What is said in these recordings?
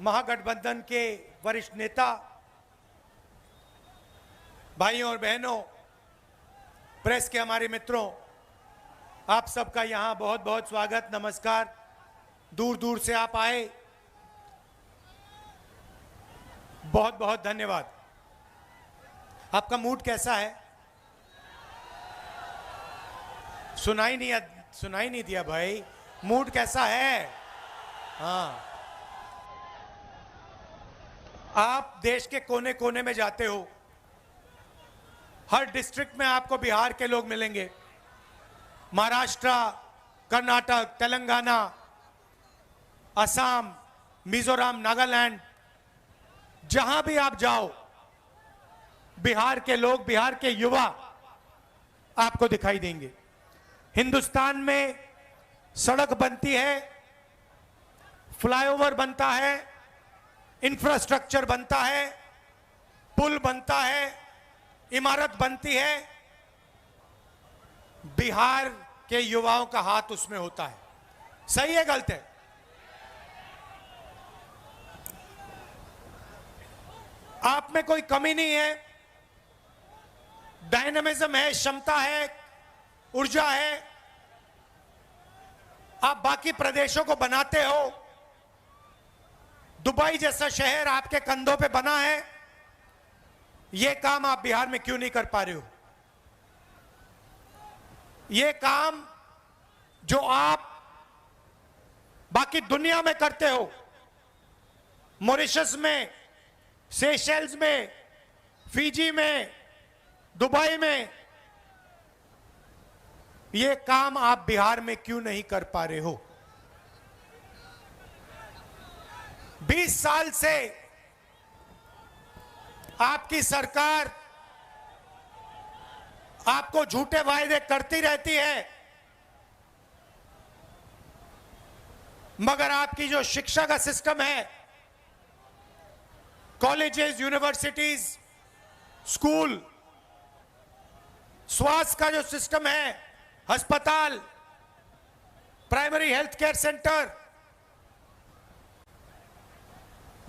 महागठबंधन के वरिष्ठ नेता, भाइयों और बहनों, प्रेस के हमारे मित्रों, आप सबका यहां बहुत बहुत स्वागत, नमस्कार। दूर दूर से आप आए, बहुत बहुत धन्यवाद। आपका मूड कैसा है? सुनाई नहीं दिया भाई। मूड कैसा है? हाँ, आप देश के कोने कोने में जाते हो, हर डिस्ट्रिक्ट में आपको बिहार के लोग मिलेंगे, महाराष्ट्र, कर्नाटक, तेलंगाना, असम, मिजोरम, नागालैंड, जहां भी आप जाओ, बिहार के लोग, बिहार के युवा आपको दिखाई देंगे। हिंदुस्तान में सड़क बनती है, फ्लाईओवर बनता है, इंफ्रास्ट्रक्चर बनता है, पुल बनता है, इमारत बनती है, बिहार के युवाओं का हाथ उसमें होता है। सही है, गलत है? आप में कोई कमी नहीं है, डायनामिज्म है, क्षमता है, ऊर्जा है। आप बाकी प्रदेशों को बनाते हो, दुबई जैसा शहर आपके कंधों पे बना है, यह काम आप बिहार में क्यों नहीं कर पा रहे हो? यह काम जो आप बाकी दुनिया में करते हो, मॉरिशस में, सेशेल्स में, फिजी में, दुबई में, यह काम आप बिहार में क्यों नहीं कर पा रहे हो? 20 साल से आपकी सरकार आपको झूठे वायदे करती रहती है, मगर आपकी जो शिक्षा का सिस्टम है, कॉलेजेस, यूनिवर्सिटीज, स्कूल, स्वास्थ्य का जो सिस्टम है, अस्पताल, प्राइमरी हेल्थ केयर सेंटर,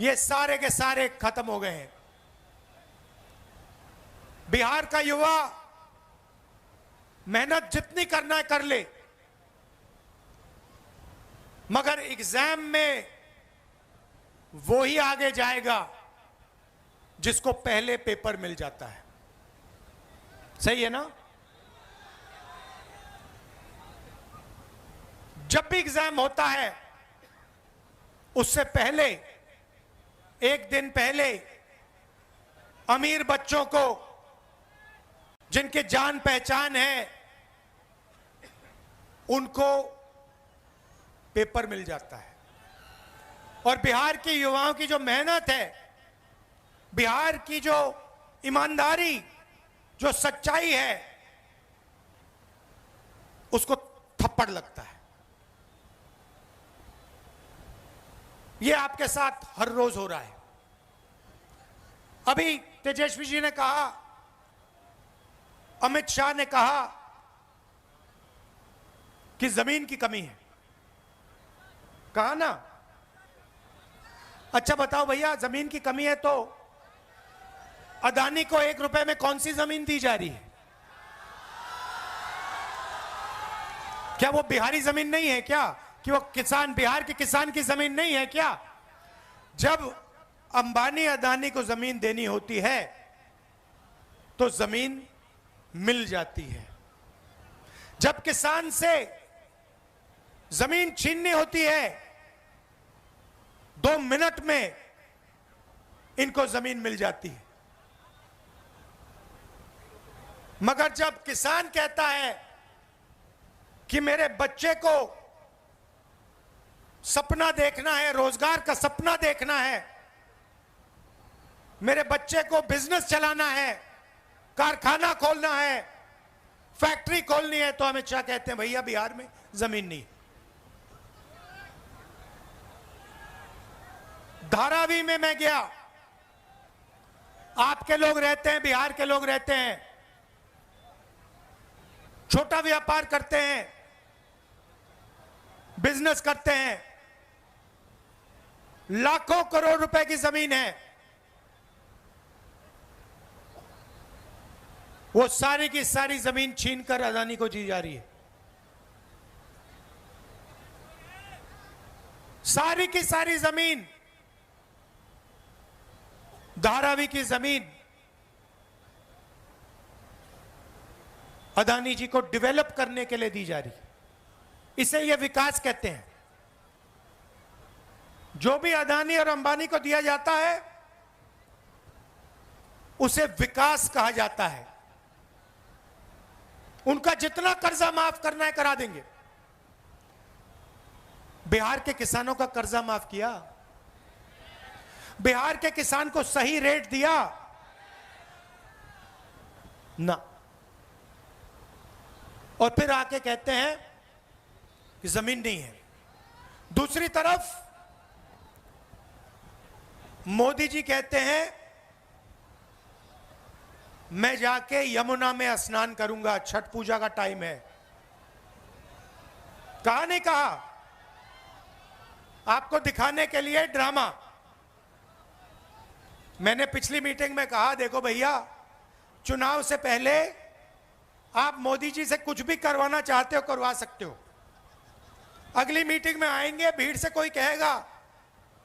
ये सारे के सारे खत्म हो गए हैं। बिहार का युवा मेहनत जितनी करना है कर ले, मगर एग्जाम में वो ही आगे जाएगा जिसको पहले पेपर मिल जाता है। सही है ना? जब भी एग्जाम होता है, उससे पहले, एक दिन पहले, अमीर बच्चों को, जिनके जान पहचान है, उनको पेपर मिल जाता है। और बिहार के युवाओं की जो मेहनत है, बिहार की जो ईमानदारी, जो सच्चाई है, उसको थप्पड़ लगता है। यह आपके साथ हर रोज हो रहा है। अभी तेजस्वी जी ने कहा, अमित शाह ने कहा कि जमीन की कमी है। कहा ना? अच्छा बताओ भैया, जमीन की कमी है तो अदानी को 1 रुपए में कौन सी जमीन दी जा रही है? क्या वो बिहारी जमीन नहीं है क्या? कि वो किसान, बिहार के किसान की जमीन नहीं है क्या? जब अंबानी अदानी को जमीन देनी होती है तो जमीन मिल जाती है। जब किसान से जमीन छीननी होती है, 2 मिनट में इनको जमीन मिल जाती है। मगर जब किसान कहता है कि मेरे बच्चे को सपना देखना है, रोजगार का सपना देखना है, मेरे बच्चे को बिजनेस चलाना है, कारखाना खोलना है, फैक्ट्री खोलनी है, तो अमित शाह कहते हैं भैया बिहार में जमीन नहीं। धारावी में मैं गया, आपके लोग रहते हैं, बिहार के लोग रहते हैं, छोटा व्यापार करते हैं, बिजनेस करते हैं। लाखों करोड़ रुपए की जमीन है, वो सारी की सारी जमीन छीनकर अदानी को दी जा रही है। सारी की सारी जमीन, धारावी की जमीन अदानी जी को डेवलप करने के लिए दी जा रही है। इसे ये विकास कहते हैं। जो भी अदानी और अंबानी को दिया जाता है उसे विकास कहा जाता है। उनका जितना कर्जा माफ करना है करा देंगे। बिहार के किसानों का कर्जा माफ किया, बिहार के किसान को सही रेट दिया ना, और फिर आके कहते हैं कि जमीन नहीं है। दूसरी तरफ मोदी जी कहते हैं मैं जाके यमुना में स्नान करूंगा, छठ पूजा का टाइम है। कहा नहीं कहा? आपको दिखाने के लिए ड्रामा। मैंने पिछली मीटिंग में कहा देखो भैया, चुनाव से पहले आप मोदी जी से कुछ भी करवाना चाहते हो करवा सकते हो। अगली मीटिंग में आएंगे, भीड़ से कोई कहेगा,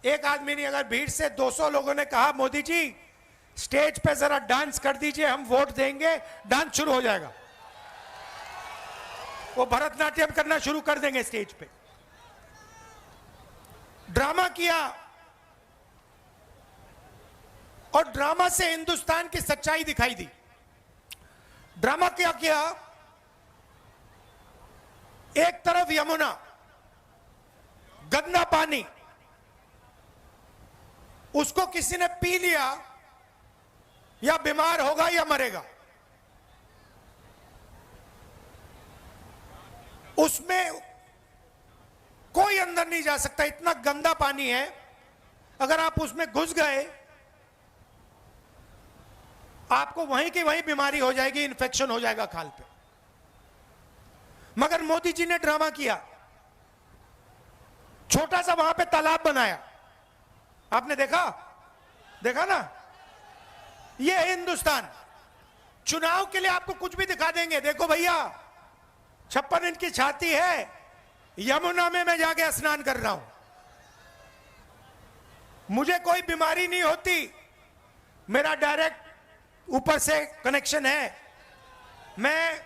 एक आदमी नहीं, अगर भीड़ से 200 लोगों ने कहा मोदी जी स्टेज पे जरा डांस कर दीजिए, हम वोट देंगे, डांस शुरू हो जाएगा। वो भरतनाट्यम करना शुरू कर देंगे स्टेज पे। ड्रामा किया, और ड्रामा से हिंदुस्तान की सच्चाई दिखाई दी। ड्रामा क्या किया? एक तरफ यमुना, गंदा पानी, उसको किसी ने पी लिया या बीमार होगा या मरेगा। उसमें कोई अंदर नहीं जा सकता, इतना गंदा पानी है। अगर आप उसमें घुस गए आपको वहीं की वहीं बीमारी हो जाएगी, इन्फेक्शन हो जाएगा खाल पे। मगर मोदी जी ने ड्रामा किया, छोटा सा वहां पे तालाब बनाया। आपने देखा? देखा ना? ये हिंदुस्तान। चुनाव के लिए आपको कुछ भी दिखा देंगे। देखो भैया, 56 इंच की छाती है, यमुना में मैं जाके स्नान कर रहा हूं, मुझे कोई बीमारी नहीं होती, मेरा डायरेक्ट ऊपर से कनेक्शन है, मैं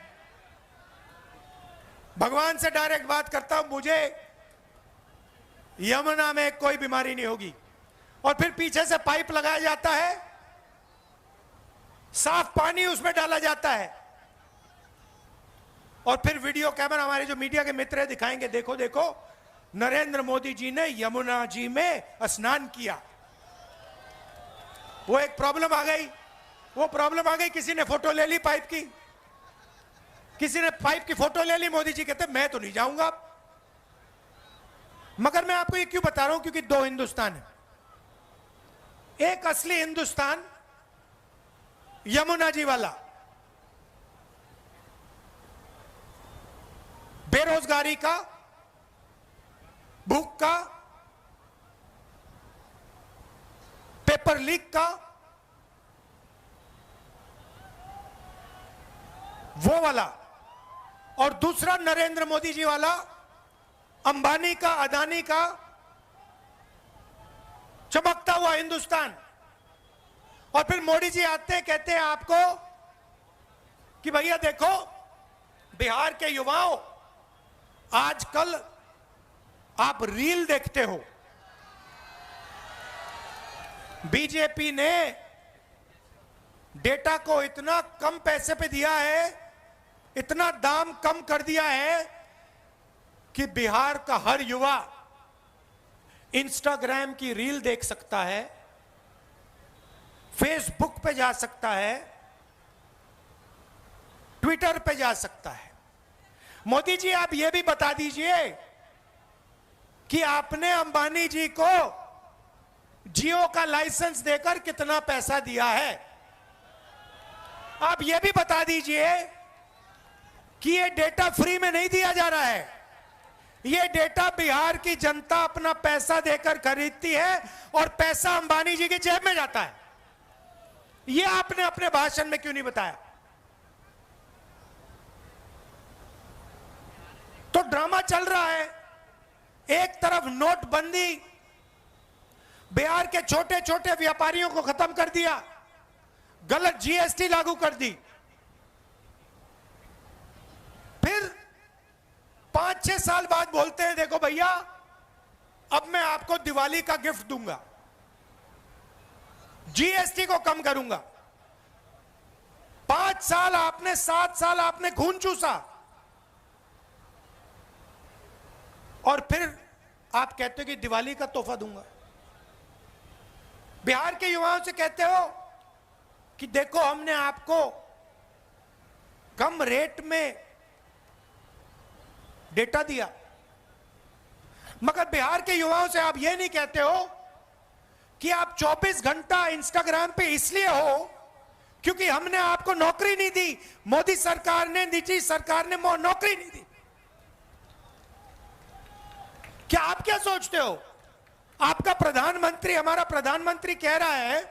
भगवान से डायरेक्ट बात करता हूं, मुझे यमुना में कोई बीमारी नहीं होगी। और फिर पीछे से पाइप लगाया जाता है, साफ पानी उसमें डाला जाता है, और फिर वीडियो कैमरा, हमारे जो मीडिया के मित्र है, दिखाएंगे, देखो देखो नरेंद्र मोदी जी ने यमुना जी में स्नान किया। वो एक प्रॉब्लम आ गई, वो प्रॉब्लम आ गई, किसी ने फोटो ले ली पाइप की, किसी ने पाइप की फोटो ले ली। मोदी जी कहते मैं तो नहीं जाऊंगा। मगर मैं आपको ये क्यों बता रहा हूं? क्योंकि दो हिंदुस्तान है। एक असली हिंदुस्तान यमुना जी वाला, बेरोजगारी का, भूख का, पेपर लीक का, वो वाला। और दूसरा नरेंद्र मोदी जी वाला, अंबानी का, अदानी का चमकता हुआ हिंदुस्तान। और फिर मोदी जी आते हैं, कहते हैं आपको कि भैया देखो बिहार के युवाओं, आजकल आप रील देखते हो, बीजेपी ने डेटा को इतना कम पैसे पे दिया है, इतना दाम कम कर दिया है कि बिहार का हर युवा इंस्टाग्राम की रील देख सकता है, फेसबुक पे जा सकता है, ट्विटर पे जा सकता है। मोदी जी आप ये भी बता दीजिए कि आपने अंबानी जी को जियो का लाइसेंस देकर कितना पैसा दिया है। आप ये भी बता दीजिए कि ये डेटा फ्री में नहीं दिया जा रहा है, ये डेटा बिहार की जनता अपना पैसा देकर खरीदती है और पैसा अंबानी जी की जेब में जाता है। ये आपने अपने भाषण में क्यों नहीं बताया? तो ड्रामा चल रहा है। एक तरफ नोटबंदी, बिहार के छोटे छोटे व्यापारियों को खत्म कर दिया, गलत जीएसटी लागू कर दी, फिर 5-6 साल बाद बोलते हैं देखो भैया अब मैं आपको दिवाली का गिफ्ट दूंगा, जीएसटी को कम करूंगा। 5 साल आपने, 7 साल आपने खून चूसा और फिर आप कहते हो कि दिवाली का तोहफा दूंगा। बिहार के युवाओं से कहते हो कि देखो हमने आपको कम रेट में डेटा दिया, मगर बिहार के युवाओं से आप यह नहीं कहते हो कि आप 24 घंटा इंस्टाग्राम पे इसलिए हो क्योंकि हमने आपको नौकरी नहीं दी, मोदी सरकार ने, निजी सरकार ने नौकरी नहीं दी। क्या आप क्या सोचते हो? आपका प्रधानमंत्री, हमारा प्रधानमंत्री कह रहा है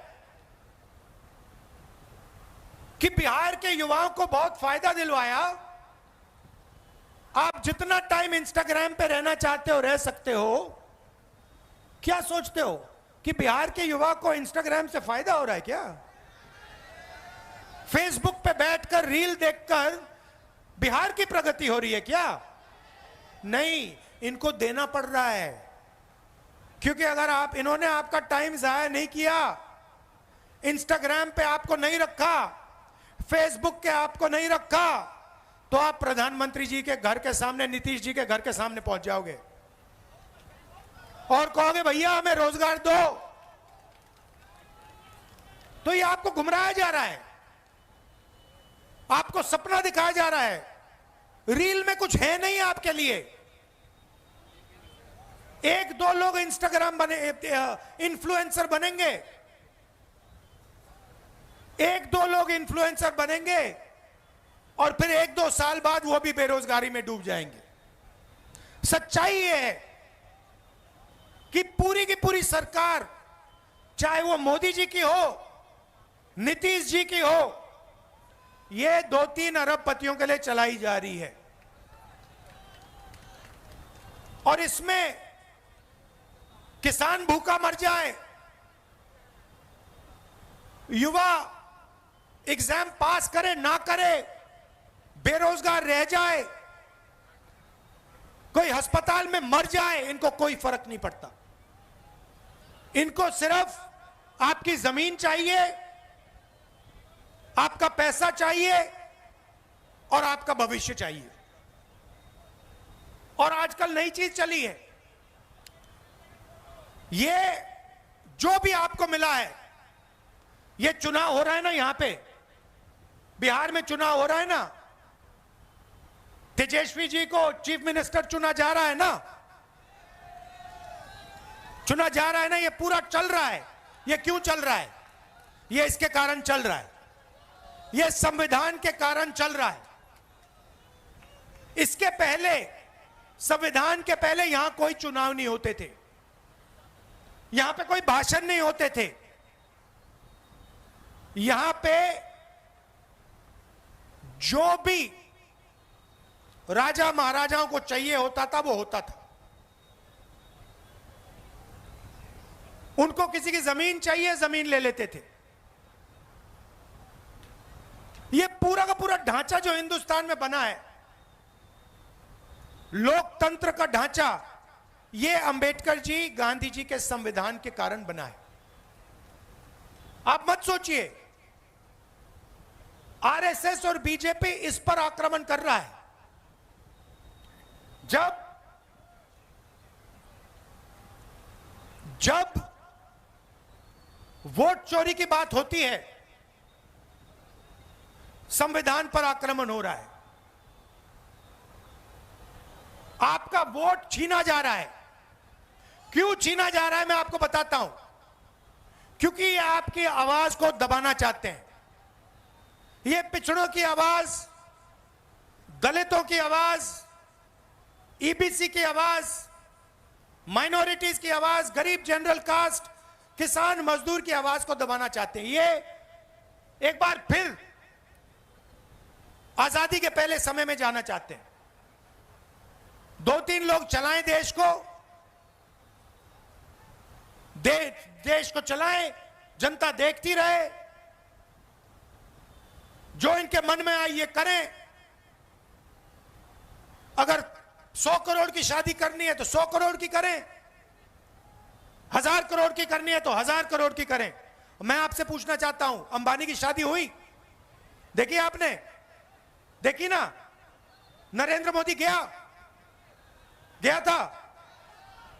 कि बिहार के युवाओं को बहुत फायदा दिलवाया, आप जितना टाइम इंस्टाग्राम पे रहना चाहते हो रह सकते हो। क्या सोचते हो कि बिहार के युवा को इंस्टाग्राम से फायदा हो रहा है क्या? फेसबुक पे बैठकर रील देखकर बिहार की प्रगति हो रही है क्या? नहीं, इनको देना पड़ रहा है, क्योंकि अगर आप, इन्होंने आपका टाइम जाया नहीं किया, इंस्टाग्राम पे आपको नहीं रखा, फेसबुक के आपको नहीं रखा, तो आप प्रधानमंत्री जी के घर के सामने, नीतीश जी के घर के सामने पहुंच जाओगे और कहोगे भैया हमें रोजगार दो। तो ये आपको गुमराया जा रहा है, आपको सपना दिखाया जा रहा है, रील में कुछ है नहीं आपके लिए। 1-2 लोग इंस्टाग्राम बने, इन्फ्लुएंसर बनेंगे, 1-2 लोग इन्फ्लुएंसर बनेंगे और फिर 1-2 साल बाद वो भी बेरोजगारी में डूब जाएंगे। सच्चाई ये है कि पूरी की पूरी सरकार, चाहे वो मोदी जी की हो, नीतीश जी की हो, ये 2-3 अरबपतियों के लिए चलाई जा रही है और इसमें किसान भूखा मर जाए, युवा एग्जाम पास करे ना करे, बेरोजगार रह जाए, कोई अस्पताल में मर जाए, इनको कोई फर्क नहीं पड़ता। इनको सिर्फ आपकी जमीन चाहिए, आपका पैसा चाहिए और आपका भविष्य चाहिए। और आजकल नई चीज चली है, ये जो भी आपको मिला है, ये चुनाव हो रहा है ना, यहां पे बिहार में चुनाव हो रहा है ना, तेजस्वी जी को चीफ मिनिस्टर चुना जा रहा है ना, चुना जा रहा है ना, ये पूरा चल रहा है। ये क्यों चल रहा है? ये इसके कारण चल रहा है, ये संविधान के कारण चल रहा है। इसके पहले, संविधान के पहले यहां कोई चुनाव नहीं होते थे, यहां पे कोई भाषण नहीं होते थे, यहां पे जो भी राजा महाराजाओं को चाहिए होता था वो होता था। उनको किसी की जमीन चाहिए, जमीन ले लेते थे। ये पूरा का पूरा ढांचा जो हिंदुस्तान में बना है, लोकतंत्र का ढांचा, ये अंबेडकर जी, गांधी जी के संविधान के कारण बना है। आप मत सोचिए आरएसएस और बीजेपी इस पर आक्रमण कर रहा है। जब वोट चोरी की बात होती है, संविधान पर आक्रमण हो रहा है, आपका वोट छीना जा रहा है। क्यों छीना जा रहा है मैं आपको बताता हूं। क्योंकि ये आपकी आवाज को दबाना चाहते हैं। ये पिछड़ों की आवाज, दलितों की आवाज, ईबीसी की आवाज, माइनॉरिटीज की आवाज, गरीब जनरल कास्ट, किसान मजदूर की आवाज को दबाना चाहते हैं। ये एक बार फिर आजादी के पहले समय में जाना चाहते हैं। 2-3 लोग चलाएं देश को, देश को चलाएं, जनता देखती रहे, जो इनके मन में आए ये करें। अगर 100 करोड़ की शादी करनी है तो 100 करोड़ की करें, 1000 करोड़ की करनी है तो 1000 करोड़ की करें। मैं आपसे पूछना चाहता हूं, अंबानी की शादी हुई? देखी आपने? देखी ना? नरेंद्र मोदी गया था?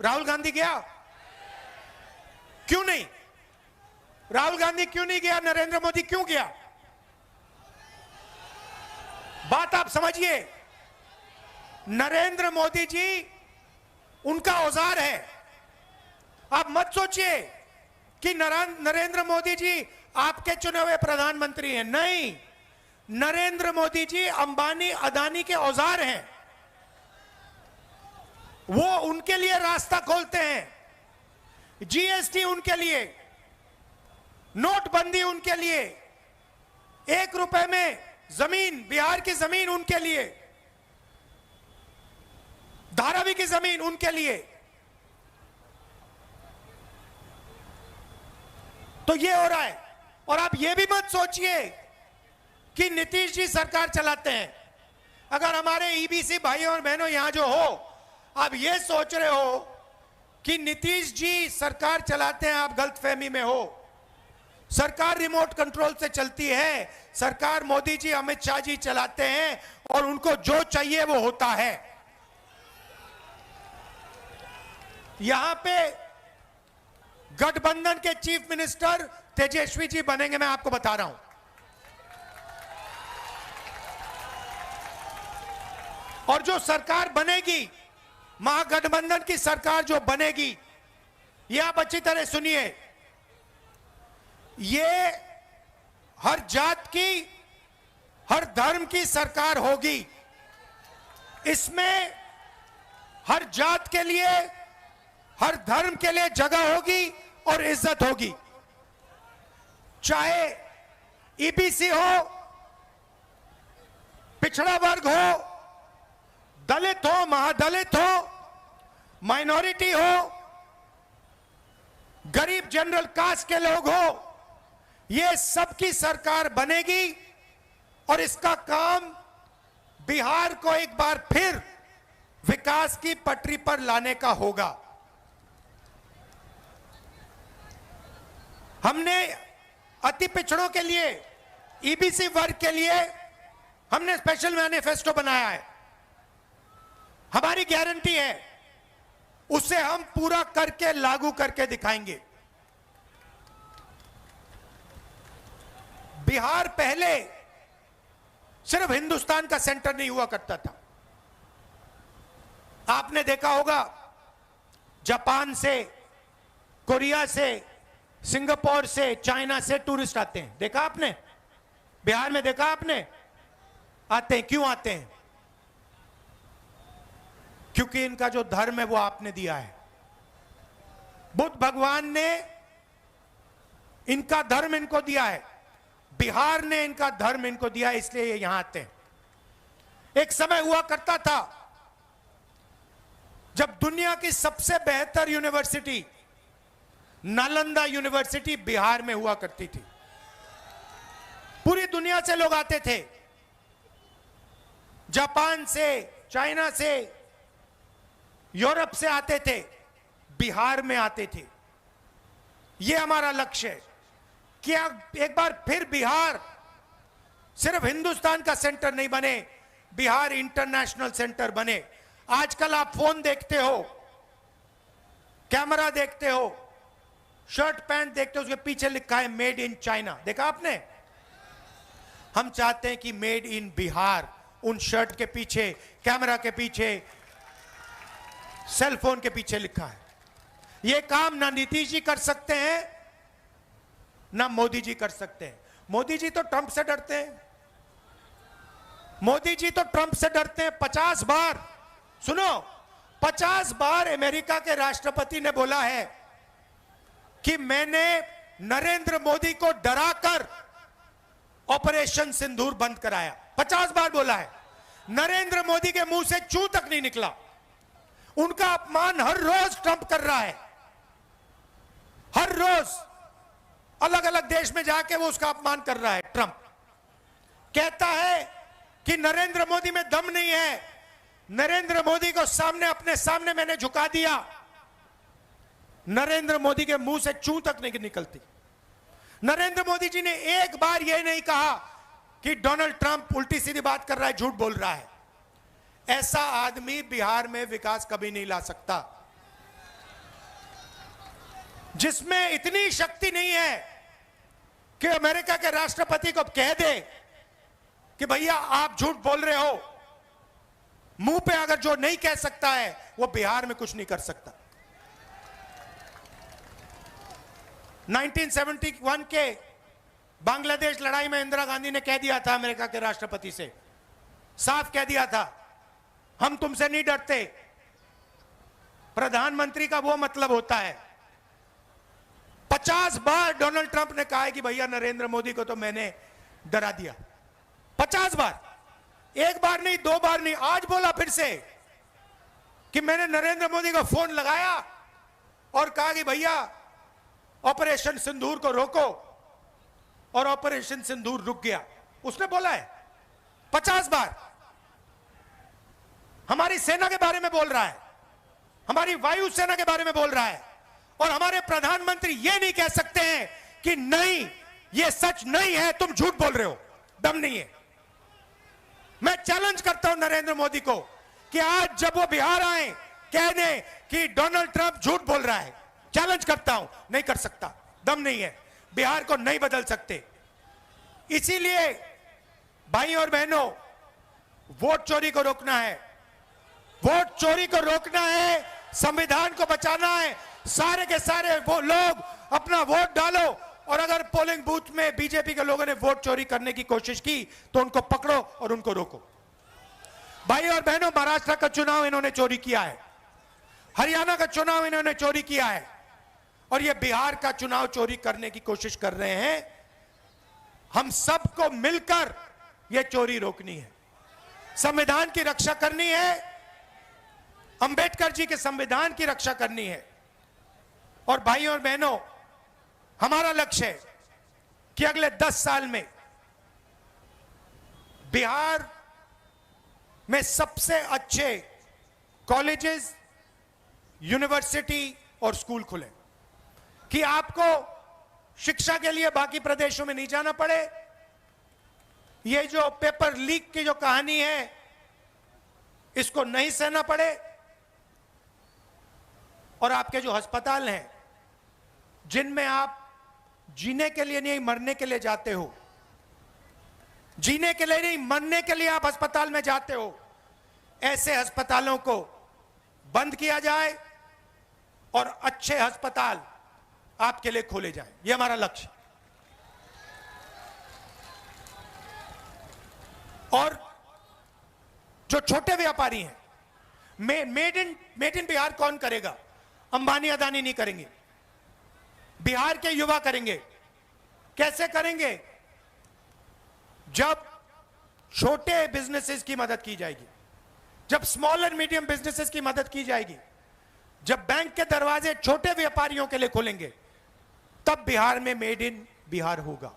राहुल गांधी गया? क्यों नहीं? राहुल गांधी क्यों नहीं गया? नरेंद्र मोदी क्यों गया? बात आप समझिए। नरेंद्र मोदी जी उनका औजार है। आप मत सोचिए कि नरेंद्र मोदी जी आपके चुने हुए प्रधानमंत्री हैं। नहीं, नरेंद्र मोदी जी अंबानी अदानी के औजार हैं। वो उनके लिए रास्ता खोलते हैं। जीएसटी उनके लिए, नोटबंदी उनके लिए, 1 रुपए में जमीन, बिहार की जमीन उनके लिए, धारावी की जमीन उनके लिए। तो ये हो रहा है। और आप ये भी मत सोचिए कि नीतीश जी सरकार चलाते हैं। अगर हमारे ईबीसी भाइयों और बहनों यहां जो हो, आप ये सोच रहे हो कि नीतीश जी सरकार चलाते हैं, आप गलतफहमी में हो। सरकार रिमोट कंट्रोल से चलती है। सरकार मोदी जी, अमित शाह जी चलाते हैं और उनको जो चाहिए वो होता है। यहां पे गठबंधन के चीफ मिनिस्टर तेजस्वी जी बनेंगे, मैं आपको बता रहा हूं। और जो सरकार बनेगी, महागठबंधन की सरकार जो बनेगी, ये आप अच्छी तरह सुनिए, ये हर जात की, हर धर्म की सरकार होगी। इसमें हर जात के लिए, हर धर्म के लिए जगह होगी और इज्जत होगी। चाहे ईबीसी हो, पिछड़ा वर्ग हो, दलित हो, महादलित हो, माइनॉरिटी हो, गरीब जनरल कास्ट के लोग हो, ये सबकी सरकार बनेगी। और इसका काम बिहार को एक बार फिर विकास की पटरी पर लाने का होगा। हमने अति पिछड़ों के लिए, ईबीसी वर्ग के लिए हमने स्पेशल मैनिफेस्टो बनाया है। हमारी गारंटी है, उसे हम पूरा करके लागू करके दिखाएंगे। बिहार पहले सिर्फ हिंदुस्तान का सेंटर नहीं हुआ करता था। आपने देखा होगा, जापान से, कोरिया से, सिंगापुर से, चाइना से टूरिस्ट आते हैं। देखा आपने? बिहार में देखा आपने? आते हैं। क्यों आते हैं? क्योंकि इनका जो धर्म है वो आपने दिया है। बुद्ध भगवान ने इनका धर्म इनको दिया है, बिहार ने इनका धर्म इनको दिया है, इसलिए ये यहां आते हैं। एक समय हुआ करता था जब दुनिया की सबसे बेहतर यूनिवर्सिटी नालंदा यूनिवर्सिटी बिहार में हुआ करती थी। पूरी दुनिया से लोग आते थे, जापान से, चाइना से, यूरोप से आते थे, बिहार में आते थे। यह हमारा लक्ष्य है कि एक बार फिर बिहार सिर्फ हिंदुस्तान का सेंटर नहीं बने, बिहार इंटरनेशनल सेंटर बने। आजकल आप फोन देखते हो, कैमरा देखते हो, शर्ट पैंट देखते हो, उसके पीछे लिखा है मेड इन चाइना। देखा आपने? हम चाहते हैं कि मेड इन बिहार उन शर्ट के पीछे, कैमरा के पीछे, सेल फोन के पीछे लिखा है। यह काम ना नीतीश जी कर सकते हैं, ना मोदी जी कर सकते हैं। मोदी जी तो ट्रंप से डरते हैं। मोदी जी तो ट्रंप से डरते हैं। 50 बार सुनो, 50 बार अमेरिका के राष्ट्रपति ने बोला है कि मैंने नरेंद्र मोदी को डराकर ऑपरेशन सिंदूर बंद कराया। 50 बार बोला है। नरेंद्र मोदी के मुंह से चू तक नहीं निकला। उनका अपमान हर रोज ट्रंप कर रहा है। हर रोज अलग अलग देश में जाके वो उसका अपमान कर रहा है। ट्रंप कहता है कि नरेंद्र मोदी में दम नहीं है। नरेंद्र मोदी को सामने, अपने सामने मैंने झुका दिया। नरेंद्र मोदी के मुंह से चू तक नहीं निकलती। नरेंद्र मोदी जी ने एक बार यह नहीं कहा कि डोनाल्ड ट्रंप उल्टी सीधी बात कर रहा है, झूठ बोल रहा है। ऐसा आदमी बिहार में विकास कभी नहीं ला सकता। जिसमें इतनी शक्ति नहीं है कि अमेरिका के राष्ट्रपति को कह दे कि भैया आप झूठ बोल रहे हो। मुंह पे अगर जो नहीं कह सकता है वो बिहार में कुछ नहीं कर सकता। 1971 के बांग्लादेश लड़ाई में इंदिरा गांधी ने कह दिया था अमेरिका के राष्ट्रपति से, साफ कह दिया था, हम तुमसे नहीं डरते। प्रधानमंत्री का वो मतलब होता है। 50 बार डोनाल्ड ट्रंप ने कहा है कि भैया नरेंद्र मोदी को तो मैंने डरा दिया। 50 बार, एक बार नहीं, दो बार नहीं, आज बोला फिर से कि मैंने नरेंद्र मोदी को फोन लगाया और कहा कि भैया ऑपरेशन सिंदूर को रोको, और ऑपरेशन सिंदूर रुक गया। उसने बोला है 50 बार। हमारी सेना के बारे में बोल रहा है, हमारी वायु सेना के बारे में बोल रहा है, और हमारे प्रधानमंत्री ये नहीं कह सकते हैं कि नहीं ये सच नहीं है, तुम झूठ बोल रहे हो। दम नहीं है। मैं चैलेंज करता हूं नरेंद्र मोदी को कि आज जब वो बिहार आए कह दें कि डोनाल्ड ट्रंप झूठ बोल रहा है। चैलेंज करता हूं, नहीं कर सकता, दम नहीं है। बिहार को नहीं बदल सकते। इसीलिए भाई और बहनों, वोट चोरी को रोकना है। वोट चोरी को रोकना है, संविधान को बचाना है। सारे के सारे वो लोग अपना वोट डालो, और अगर पोलिंग बूथ में बीजेपी के लोगों ने वोट चोरी करने की कोशिश की तो उनको पकड़ो और उनको रोको। भाई और बहनों, महाराष्ट्र का चुनाव इन्होंने चोरी किया है, हरियाणा का चुनाव इन्होंने चोरी किया है, और ये बिहार का चुनाव चोरी करने की कोशिश कर रहे हैं। हम सबको मिलकर ये चोरी रोकनी है, संविधान की रक्षा करनी है, अंबेडकर जी के संविधान की रक्षा करनी है। और भाइयों और बहनों, हमारा लक्ष्य है कि अगले 10 साल में बिहार में सबसे अच्छे कॉलेजेस, यूनिवर्सिटी और स्कूल खुले, कि आपको शिक्षा के लिए बाकी प्रदेशों में नहीं जाना पड़े। ये जो पेपर लीक की जो कहानी है इसको नहीं सहना पड़े, और आपके जो अस्पताल हैं जिनमें आप जीने के लिए नहीं मरने के लिए जाते हो, जीने के लिए नहीं मरने के लिए आप अस्पताल में जाते हो, ऐसे अस्पतालों को बंद किया जाए और अच्छे अस्पताल आपके लिए खोले जाएं। ये हमारा लक्ष्य। और जो छोटे व्यापारी हैं, मेड इन बिहार कौन करेगा? अंबानी अदानी नहीं करेंगे, बिहार के युवा करेंगे। कैसे करेंगे? जब छोटे बिजनेसेस की मदद की जाएगी, जब स्मॉल एंड मीडियम बिजनेसेस की मदद की जाएगी, जब बैंक के दरवाजे छोटे व्यापारियों के लिए खोलेंगे, तब बिहार में मेड इन बिहार होगा।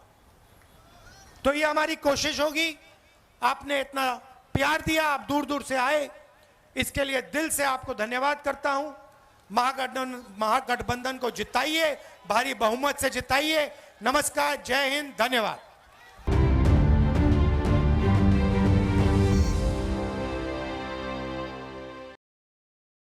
तो ये हमारी कोशिश होगी। आपने इतना प्यार दिया, आप दूर दूर से आए, इसके लिए दिल से आपको धन्यवाद करता हूं। महागठबंधन को जिताइए, भारी बहुमत से जिताइए। नमस्कार, जय हिंद, धन्यवाद।